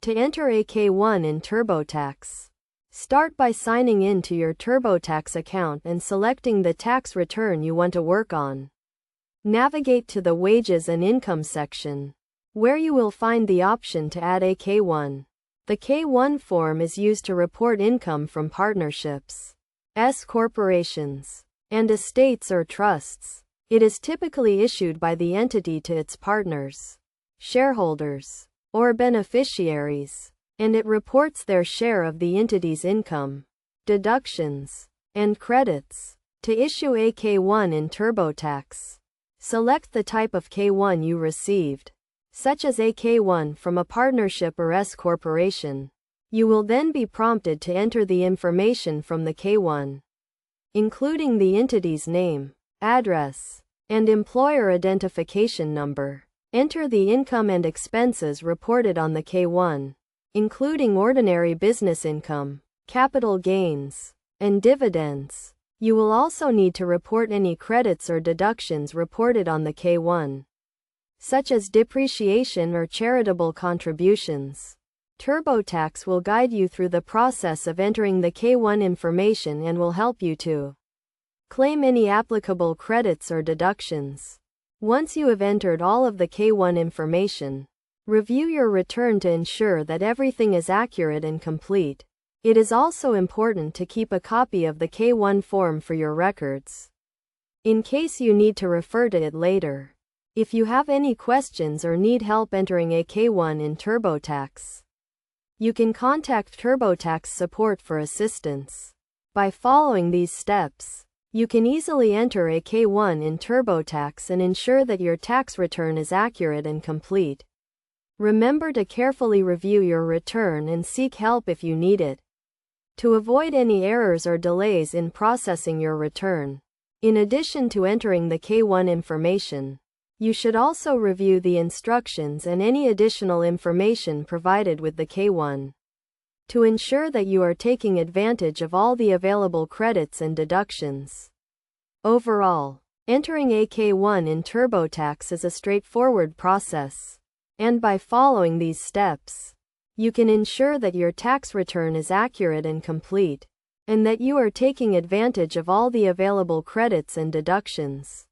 To enter a K1 in TurboTax, start by signing in to your TurboTax account and selecting the tax return you want to work on. Navigate to the Wages and Income section, where you will find the option to add a K1. The K1 form is used to report income from partnerships, corporations, and estates or trusts. It is typically issued by the entity to its partners, shareholders, or beneficiaries, and it reports their share of the entity's income, deductions, and credits. To issue a K1 in TurboTax, select the type of K1 you received, such as a K1 from a partnership or S corporation. You will then be prompted to enter the information from the K1, including the entity's name, address, and employer identification number. Enter the income and expenses reported on the K1, including ordinary business income, capital gains, and dividends. You will also need to report any credits or deductions reported on the K1, such as depreciation or charitable contributions. TurboTax will guide you through the process of entering the K1 information and will help you to claim any applicable credits or deductions. Once you have entered all of the K1 information, review your return to ensure that everything is accurate and complete. It is also important to keep a copy of the K1 form for your records, in case you need to refer to it later. If you have any questions or need help entering a K1 in TurboTax, you can contact TurboTax support for assistance. By following these steps, you can easily enter a K1 in TurboTax and ensure that your tax return is accurate and complete. Remember to carefully review your return and seek help if you need it, to avoid any errors or delays in processing your return. In addition to entering the K1 information, you should also review the instructions and any additional information provided with the K1 to ensure that you are taking advantage of all the available credits and deductions. Overall, entering a K1 in TurboTax is a straightforward process, and by following these steps, you can ensure that your tax return is accurate and complete, and that you are taking advantage of all the available credits and deductions.